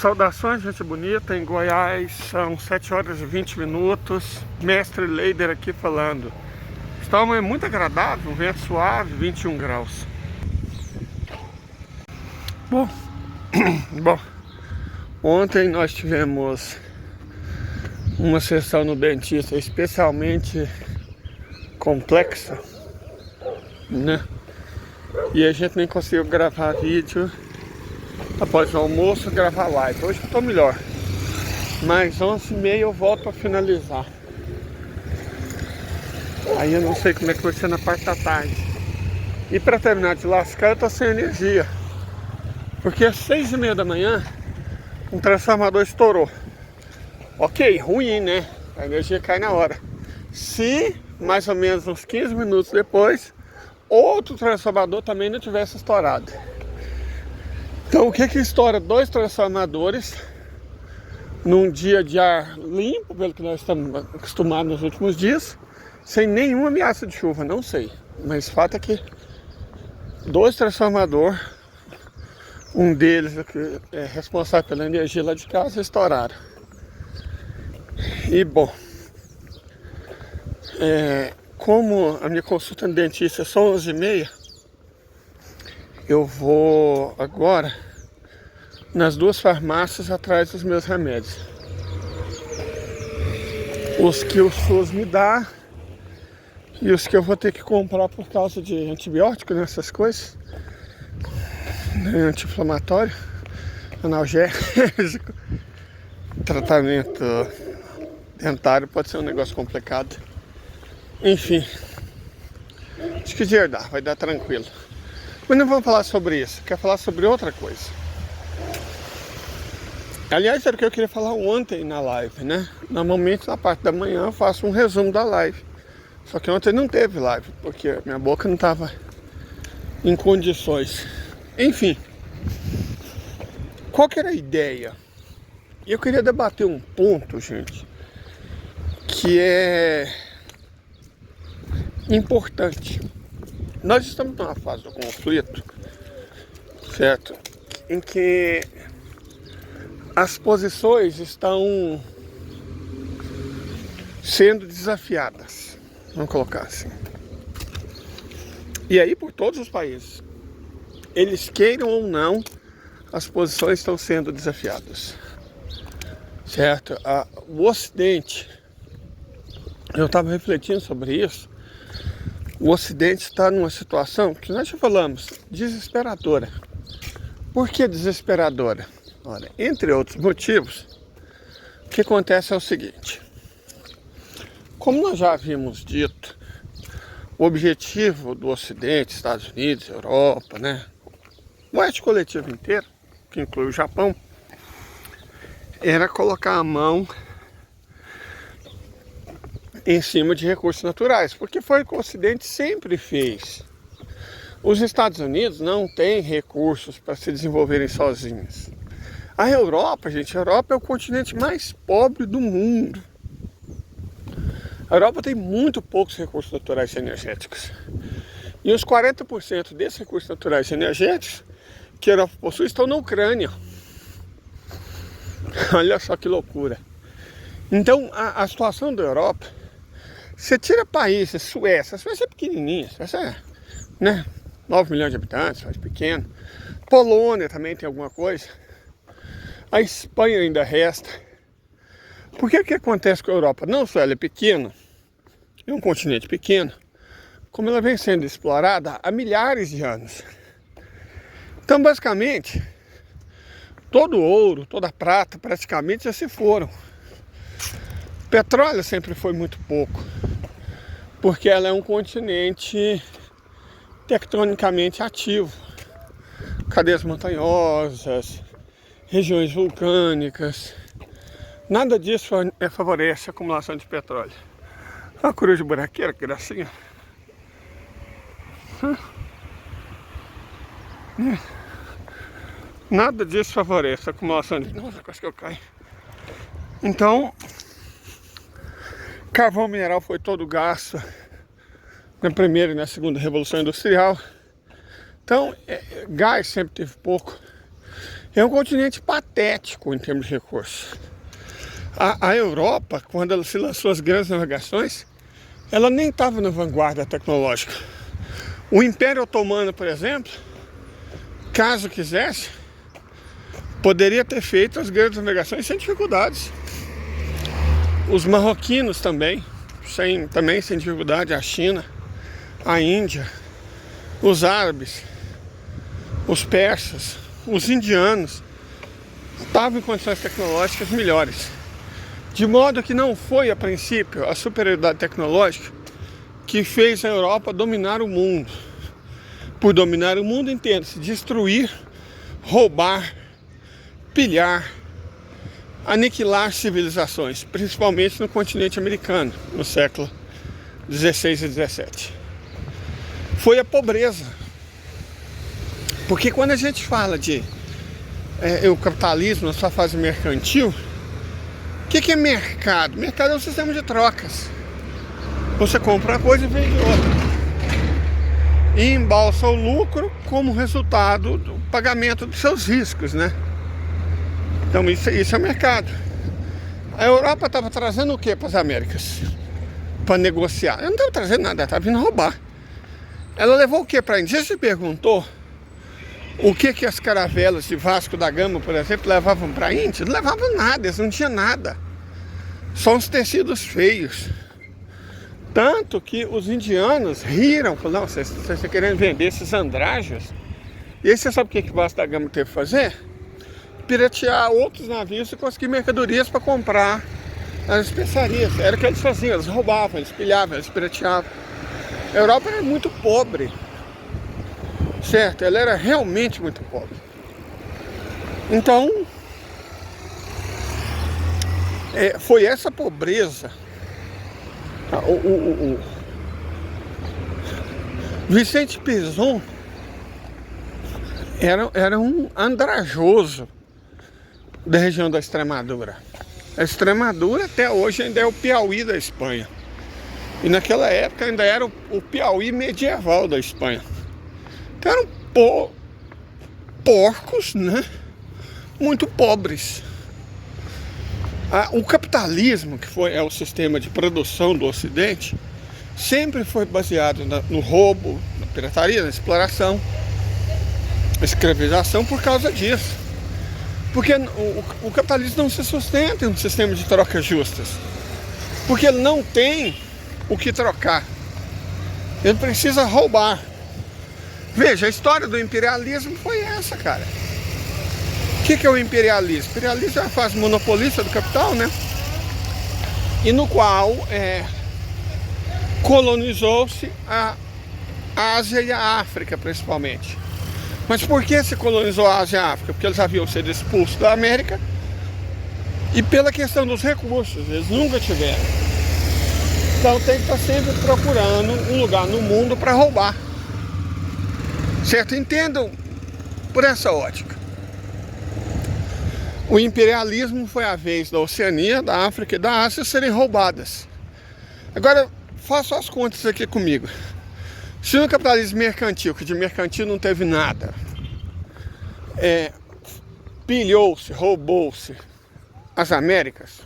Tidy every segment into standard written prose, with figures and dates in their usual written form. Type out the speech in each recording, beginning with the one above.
Saudações, gente bonita, em Goiás são 7 horas e 20 minutos, mestre Leider aqui falando. Está uma muito agradável, um vento suave, 21 graus. Bom, ontem nós tivemos uma sessão no dentista especialmente complexa, né? E a gente nem conseguiu gravar vídeo após o almoço, gravar live. Hoje eu tô melhor, mas 11h30 eu volto para finalizar. Aí eu não sei como é que vai ser na parte da tarde. E para terminar de lascar, eu tô sem energia, porque às 6h30 da manhã um transformador estourou. Ok, ruim, né? A energia cai na hora. Se mais ou menos uns 15 minutos depois outro transformador também não tivesse estourado. Então o que estoura? Dois transformadores num dia de ar limpo, pelo que nós estamos acostumados nos últimos dias, sem nenhuma ameaça de chuva, não sei. Mas o fato é que dois transformadores, um deles que é responsável pela energia lá de casa, estouraram. E bom, como a minha consulta no dentista é só 11h30, eu vou agora nas duas farmácias atrás dos meus remédios. Os que o SUS me dá e os que eu vou ter que comprar por causa de antibiótico, nessas coisas, anti-inflamatório, analgésico. Tratamento dentário pode ser um negócio complicado. Enfim, acho que vai dar tranquilo. Mas não vamos falar sobre isso, quero falar sobre outra coisa. Aliás, era o que eu queria falar ontem na live, né? Normalmente na parte da manhã eu faço um resumo da live. Só que ontem não teve live, porque minha boca não estava em condições. Enfim, qual que era a ideia? Eu queria debater um ponto, gente, que é importante. Nós estamos numa fase do conflito, certo? Em que as posições estão sendo desafiadas, vamos colocar assim. E aí por todos os países, eles queiram ou não, as posições estão sendo desafiadas, certo? O Ocidente, eu estava refletindo sobre isso. O Ocidente está numa situação que nós já falamos, desesperadora. Por que desesperadora? Olha, entre outros motivos, o que acontece é o seguinte. Como nós já havíamos dito, o objetivo do Ocidente, Estados Unidos, Europa, né, o oeste coletivo inteiro, que inclui o Japão, era colocar a mão em cima de recursos naturais, porque foi o que o Ocidente sempre fez. Os Estados Unidos não têm recursos para se desenvolverem sozinhos. A Europa, gente, a Europa é o continente mais pobre do mundo. A Europa tem muito poucos recursos naturais e energéticos. E os 40% desses recursos naturais e energéticos que a Europa possui estão na Ucrânia. Olha só que loucura. Então, a situação da Europa, você tira países, Suécia é pequenininha, Suécia é, né, 9 milhões de habitantes, faz pequeno. Polônia também tem alguma coisa. A Espanha ainda resta. Por que acontece com a Europa? Não só ela é pequena, é um continente pequeno, como ela vem sendo explorada há milhares de anos. Então, basicamente, todo o ouro, toda a prata, praticamente já se foram. O petróleo sempre foi muito pouco, porque ela é um continente tectonicamente ativo. Cadeias montanhosas, regiões vulcânicas, nada disso favorece a acumulação de petróleo. Olha a coruja buraqueira, que gracinha. Nada disso favorece a acumulação de... Nossa, quase que eu caio. Então, carvão mineral foi todo gasto na primeira e na segunda revolução industrial. Então, gás sempre teve pouco. É um continente patético em termos de recursos. A Europa, quando ela se lançou as grandes navegações, ela nem estava na vanguarda tecnológica. O Império Otomano, por exemplo, caso quisesse, poderia ter feito as grandes navegações sem dificuldades. Os marroquinos também sem dificuldade, a China, a Índia, os árabes, os persas, os indianos estavam em condições tecnológicas melhores. De modo que não foi, a princípio, a superioridade tecnológica que fez a Europa dominar o mundo. Por dominar o mundo, entende-se destruir, roubar, pilhar, aniquilar civilizações, principalmente no continente americano, no século XVI e XVII. Foi a pobreza. Porque quando a gente fala de o capitalismo na sua fase mercantil, o que é mercado? Mercado é um sistema de trocas. Você compra uma coisa e vende outra. E embolsa o lucro como resultado do pagamento dos seus riscos, né? Então isso é o mercado. A Europa estava trazendo o que para as Américas? Para negociar. Ela não estava trazendo nada, ela estava vindo roubar. Ela levou o que para a Índia? Você se perguntou o que as caravelas de Vasco da Gama, por exemplo, levavam para a Índia? Não levavam nada, eles não tinham nada. Só uns tecidos feios. Tanto que os indianos riram, falaram, não, vocês estão querendo vender esses andrajos. E aí você sabe o que Vasco da Gama teve que fazer? Piratear outros navios e conseguir mercadorias para comprar as especiarias. Era o que eles faziam, eles roubavam, eles pilhavam, eles pirateavam. A Europa era muito pobre, certo? Ela era realmente muito pobre. Então, foi essa pobreza. O Vicente Pinzon era um andrajoso da região da Extremadura. A Extremadura até hoje ainda é o Piauí da Espanha. E naquela época ainda era o Piauí medieval da Espanha. Então eram porcos, né? Muito pobres. O capitalismo, que é o sistema de produção do Ocidente, sempre foi baseado no roubo, na pirataria, na exploração, na escravização por causa disso. Porque o capitalismo não se sustenta em um sistema de trocas justas. Porque ele não tem o que trocar. Ele precisa roubar. Veja, a história do imperialismo foi essa, cara. O que é o imperialismo? O imperialismo é a fase monopolista do capital, né? E no qual colonizou-se a Ásia e a África, principalmente. Mas por que se colonizou a Ásia e a África? Porque eles haviam sido expulsos da América e pela questão dos recursos, eles nunca tiveram. Então tem que estar sempre procurando um lugar no mundo para roubar. Certo? Entendam por essa ótica. O imperialismo foi a vez da Oceania, da África e da Ásia serem roubadas. Agora, faça as contas aqui comigo. Se no capitalismo mercantil, que de mercantil não teve nada, pilhou-se, roubou-se as Américas.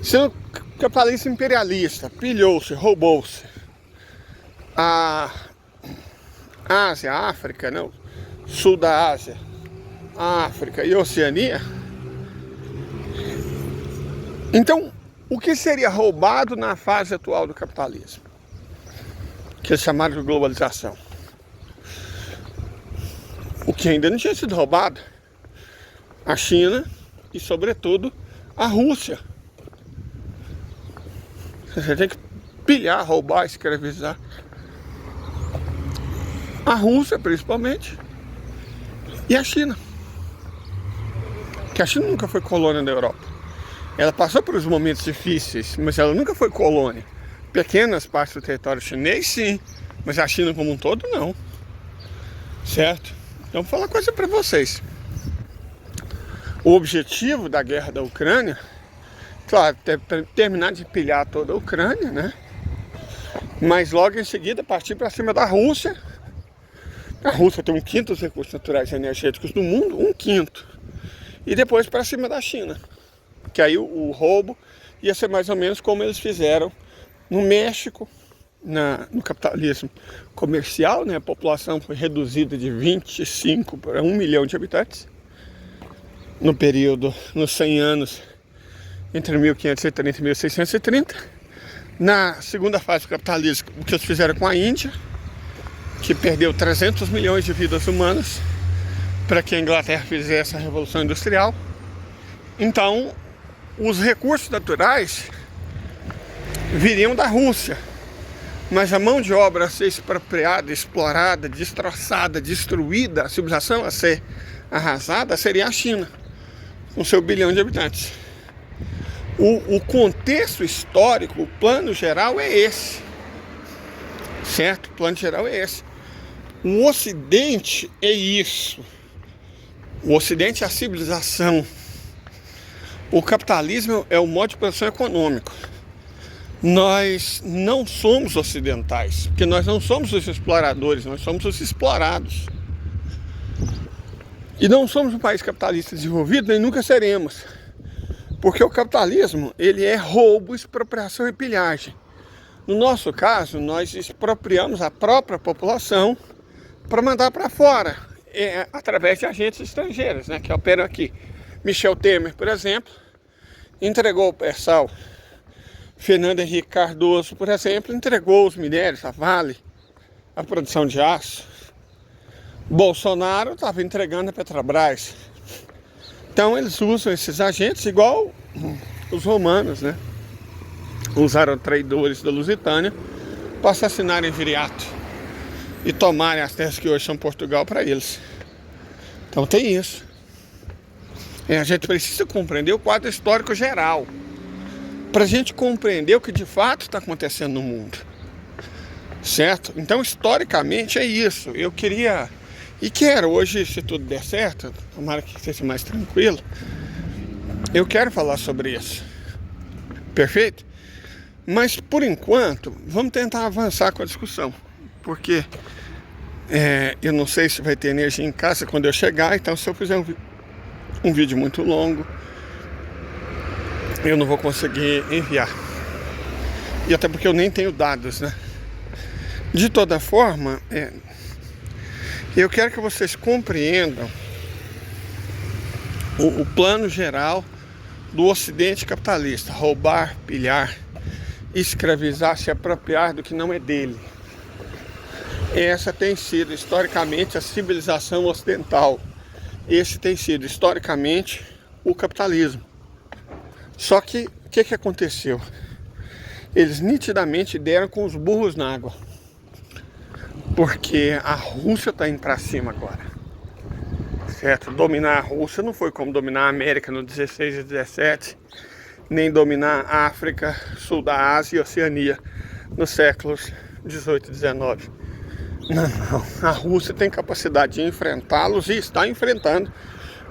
Se no capitalismo imperialista, pilhou-se, roubou-se a Ásia, a África, não, sul da Ásia, a África e a Oceania. Então, o que seria roubado na fase atual do capitalismo? Que eles chamaram de globalização. O que ainda não tinha sido roubado? A China e, sobretudo, a Rússia. Você tem que pilhar, roubar, escravizar. A Rússia, principalmente, e a China. Que a China nunca foi colônia da Europa. Ela passou por uns momentos difíceis, mas ela nunca foi colônia. Pequenas partes do território chinês, sim, mas a China como um todo, não. Certo? Então, vou falar uma coisa para vocês. O objetivo da guerra da Ucrânia, claro, terminar de pilhar toda a Ucrânia, né? Mas logo em seguida partir para cima da Rússia, A Rússia tem 1/5 dos recursos naturais e energéticos do mundo, 1/5. E depois para cima da China. Que aí o roubo ia ser mais ou menos como eles fizeram no México, no capitalismo comercial, né? A população foi reduzida de 25 para 1 milhão de habitantes no período, nos 100 anos, entre 1530 e 1630. Na segunda fase do capitalismo, o que eles fizeram com a Índia, que perdeu 300 milhões de vidas humanas para que a Inglaterra fizesse a Revolução Industrial. Então, os recursos naturais viriam da Rússia, mas a mão de obra a ser expropriada, explorada, destroçada, destruída, a civilização a ser arrasada seria a China, com seu 1 bilhão de habitantes. O contexto histórico, o plano geral é esse, certo? O plano geral é esse. O Ocidente é isso. O Ocidente é a civilização. O capitalismo é o modo de produção econômico. Nós não somos ocidentais, porque nós não somos os exploradores, nós somos os explorados. E não somos um país capitalista desenvolvido, nem nunca seremos. Porque o capitalismo, ele é roubo, expropriação e pilhagem. No nosso caso, nós expropriamos a própria população para mandar para fora, através de agentes estrangeiros, né, que operam aqui. Michel Temer, por exemplo, entregou o pré-sal. Fernando Henrique Cardoso, por exemplo, entregou os minérios, a Vale, a produção de aço. Bolsonaro estava entregando a Petrobras. Então eles usam esses agentes igual os romanos, né? Usaram traidores da Lusitânia para assassinarem Viriato e tomarem as terras que hoje são Portugal para eles. Então tem isso. A gente precisa compreender o quadro histórico geral para a gente compreender o que de fato está acontecendo no mundo, certo? Então historicamente é isso. Eu queria e quero hoje, se tudo der certo, tomara que seja mais tranquilo, eu quero falar sobre isso, perfeito? Mas por enquanto vamos tentar avançar com a discussão, porque eu não sei se vai ter energia em casa quando eu chegar. Então se eu fizer um vídeo muito longo, eu não vou conseguir enviar, e até porque eu nem tenho dados, né? De toda forma, eu quero que vocês compreendam o plano geral do Ocidente capitalista: roubar, pilhar, escravizar, se apropriar do que não é dele. Essa tem sido historicamente a civilização ocidental. Esse tem sido historicamente o capitalismo. Só que o que aconteceu? Eles nitidamente deram com os burros na água, porque a Rússia está indo para cima agora, certo? Dominar a Rússia não foi como dominar a América no 16 e 17, nem dominar a África, sul da Ásia e Oceania nos séculos 18 e 19. Não. A Rússia tem capacidade de enfrentá-los e está enfrentando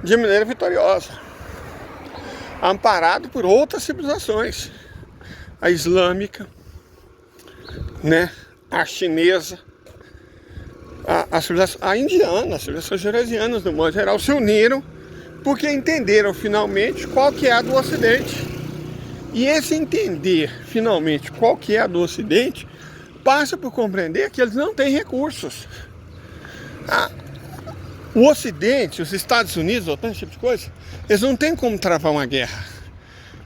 de maneira vitoriosa, amparado por outras civilizações, a islâmica, né, a chinesa, a indiana, as civilizações eurasianas, no modo geral, se uniram porque entenderam finalmente qual que é a do Ocidente. E esse entender finalmente qual que é a do Ocidente passa por compreender que eles não têm recursos. O Ocidente, os Estados Unidos, ou tanto tipo de coisa, eles não têm como travar uma guerra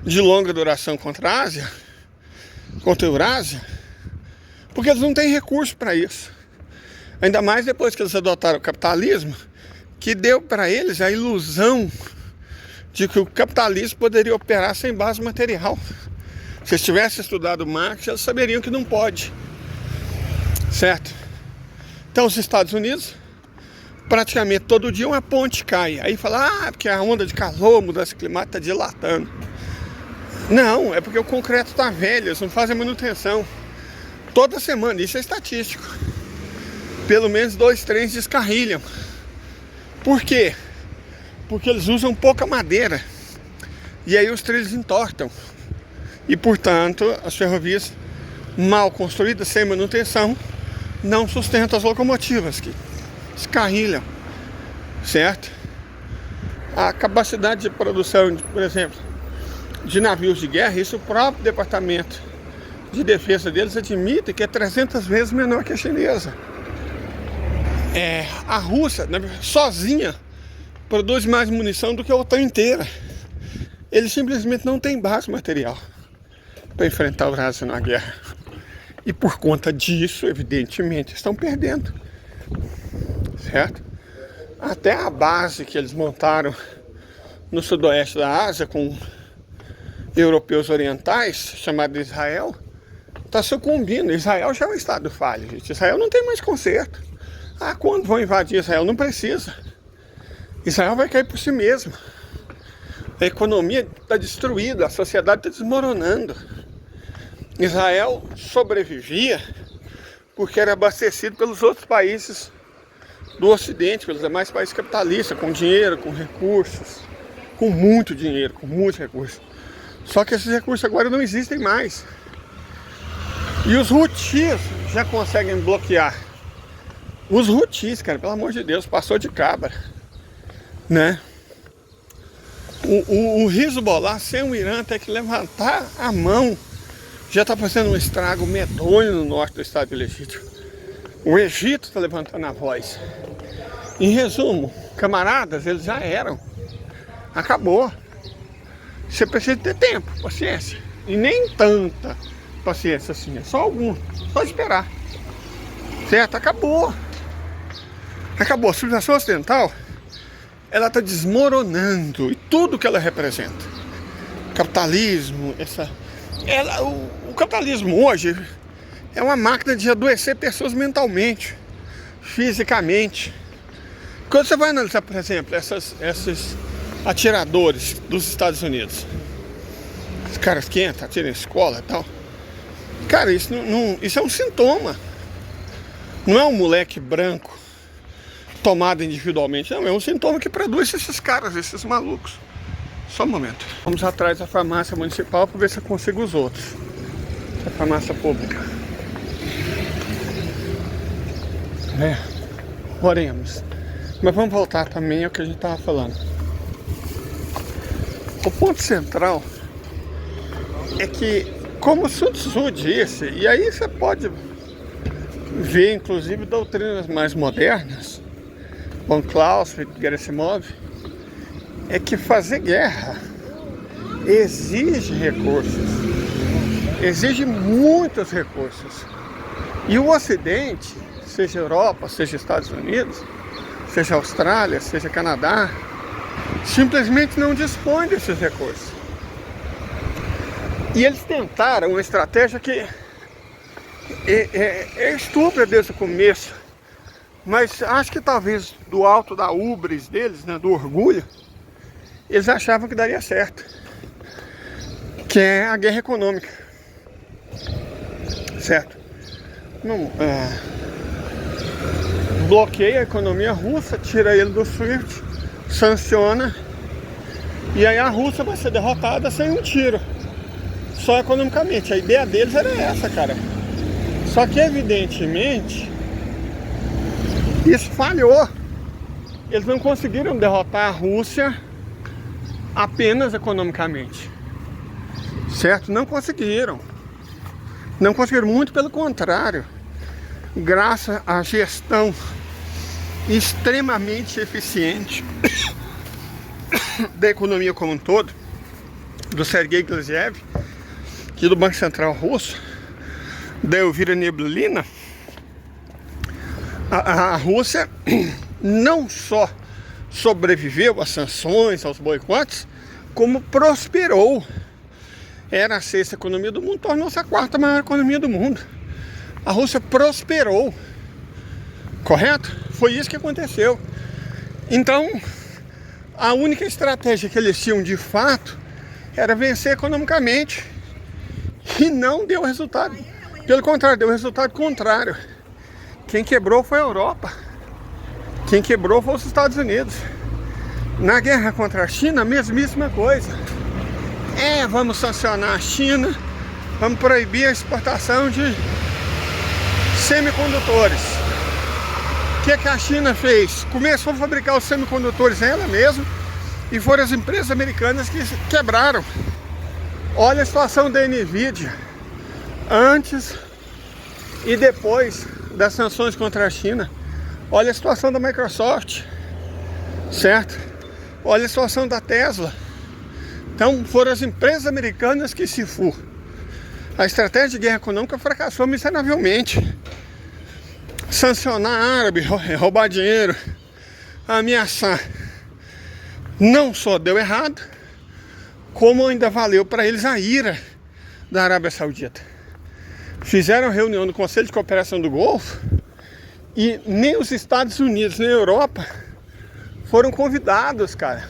de longa duração contra a Ásia, contra a Eurásia, porque eles não têm recurso para isso. Ainda mais depois que eles adotaram o capitalismo, que deu para eles a ilusão de que o capitalismo poderia operar sem base material. Se eles tivessem estudado Marx, eles saberiam que não pode, certo? Então os Estados Unidos, praticamente todo dia uma ponte cai. Aí fala, porque a onda de calor, mudança climática está dilatando. Não, é porque o concreto está velho, eles não fazem manutenção. Toda semana, isso é estatístico. Pelo menos 2 trens descarrilham. Por quê? Porque eles usam pouca madeira. E aí os trilhos entortam. E portanto, as ferrovias mal construídas, sem manutenção, não sustentam as locomotivas. descarrilham, certo? A capacidade de produção, por exemplo, de navios de guerra, isso o próprio departamento de defesa deles admite que é 300 vezes menor que a chinesa. A Rússia, sozinha, produz mais munição do que a OTAN inteira. Eles simplesmente não têm base material para enfrentar o Brasil na guerra. E por conta disso, evidentemente, estão perdendo. Certo? Até a base que eles montaram no sudoeste da Ásia com europeus orientais, chamada Israel, está sucumbindo. Israel já é um estado falho, gente. Israel não tem mais conserto. Quando vão invadir Israel? Não precisa. Israel vai cair por si mesmo. A economia está destruída, a sociedade está desmoronando. Israel sobrevivia porque era abastecido pelos outros países do Ocidente, pelos demais países capitalistas, com dinheiro, com recursos, com muito dinheiro, com muitos recursos. Só que esses recursos agora não existem mais. E os Houthis já conseguem bloquear. Os Houthis, cara, pelo amor de Deus, passou de cabra, né? O Hezbollah, sem o Irã, tem que levantar a mão. Já está fazendo um estrago medonho no norte do estado ilegítimo. O Egito está levantando a voz. Em resumo, camaradas, eles já eram. Acabou. Você precisa ter tempo, paciência. E nem tanta paciência assim, é só algum. Só esperar. Certo? Acabou. Acabou. A civilização ocidental, ela está desmoronando. E tudo que ela representa. Capitalismo, o capitalismo hoje é uma máquina de adoecer pessoas mentalmente, fisicamente. Quando você vai analisar, por exemplo, esses atiradores dos Estados Unidos, os caras que entram, atiram em escola e tal, cara, isso é um sintoma. Não é um moleque branco tomado individualmente, não, é um sintoma que produz esses caras, esses malucos. Só um momento. Vamos atrás da farmácia municipal para ver se eu consigo os outros. A farmácia pública. Oremos. Mas vamos voltar também ao que a gente estava falando. O ponto central é que, como Sun Tzu disse, e aí você pode ver inclusive doutrinas mais modernas, von Clausewitz, Gerasimov, é que fazer guerra exige recursos, exige muitos recursos. E o Ocidente, seja Europa, seja Estados Unidos, seja Austrália, seja Canadá, simplesmente não dispõe desses recursos. E eles tentaram uma estratégia que é estúpida desde o começo, mas acho que talvez do alto da ubris deles, né, do orgulho, eles achavam que daria certo, que é a guerra econômica, certo? Não, bloqueia a economia russa, tira ele do SWIFT, sanciona, e aí a Rússia vai ser derrotada sem um tiro, só economicamente. A ideia deles era essa, cara. Só que evidentemente isso falhou. Eles não conseguiram derrotar a Rússia apenas economicamente, certo? Não conseguiram. Não conseguiram, muito pelo contrário. Graças à gestão extremamente eficiente da economia como um todo, do Sergei Glaziev, que do Banco Central Russo, da Elvira Nabiullina, a Rússia não só sobreviveu às sanções, aos boicotes, como prosperou. Era a sexta economia do mundo, tornou-se a quarta maior economia do mundo. A Rússia prosperou, correto? Foi isso que aconteceu. Então, a única estratégia que eles tinham de fato era vencer economicamente, e não deu resultado. Pelo contrário, deu resultado contrário. Quem quebrou foi a Europa. Quem quebrou foi os Estados Unidos. Na guerra contra a China, a mesmíssima coisa. Vamos sancionar a China, vamos proibir a exportação de semicondutores. que a China fez? Começou a fabricar os semicondutores ela mesma e foram as empresas americanas que quebraram. Olha a situação da Nvidia antes e depois das sanções contra a China. Olha a situação da Microsoft, certo? Olha a situação da Tesla. Então foram as empresas americanas que se foram. A estratégia de guerra econômica fracassou miseravelmente. Sancionar árabe, roubar dinheiro, ameaçar, não só deu errado, como ainda valeu para eles a ira da Arábia Saudita. Fizeram reunião no Conselho de Cooperação do Golfo e nem os Estados Unidos nem a Europa foram convidados, cara.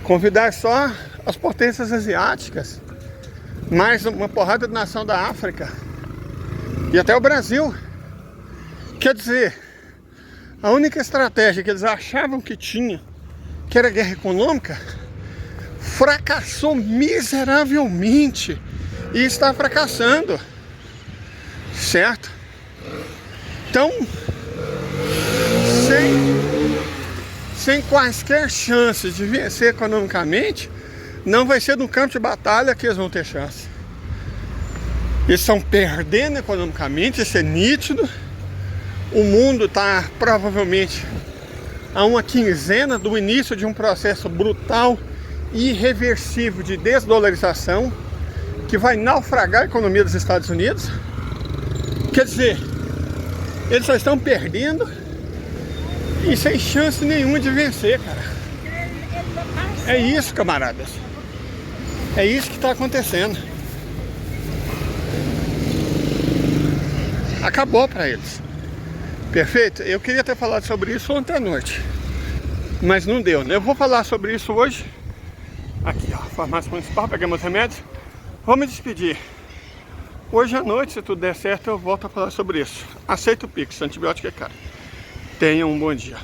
Convidar só as potências asiáticas, mais uma porrada de nação da África e até o Brasil. Quer dizer, a única estratégia que eles achavam que tinha, que era guerra econômica, fracassou miseravelmente e está fracassando, certo? Então, sem quaisquer chances de vencer economicamente, não vai ser no campo de batalha que eles vão ter chance. Eles estão perdendo economicamente, isso é nítido. O mundo está provavelmente a uma quinzena do início de um processo brutal e irreversível de desdolarização que vai naufragar a economia dos Estados Unidos. Quer dizer, eles só estão perdendo e sem chance nenhuma de vencer, cara. É isso, camaradas. É isso que está acontecendo. Acabou para eles. Perfeito? Eu queria ter falado sobre isso ontem à noite, mas não deu, né? Eu vou falar sobre isso hoje. Aqui, ó, farmácia municipal, pegamos remédios. Vou me despedir. Hoje à noite, se tudo der certo, eu volto a falar sobre isso. Aceito o Pix, antibiótico é caro. Tenham um bom dia.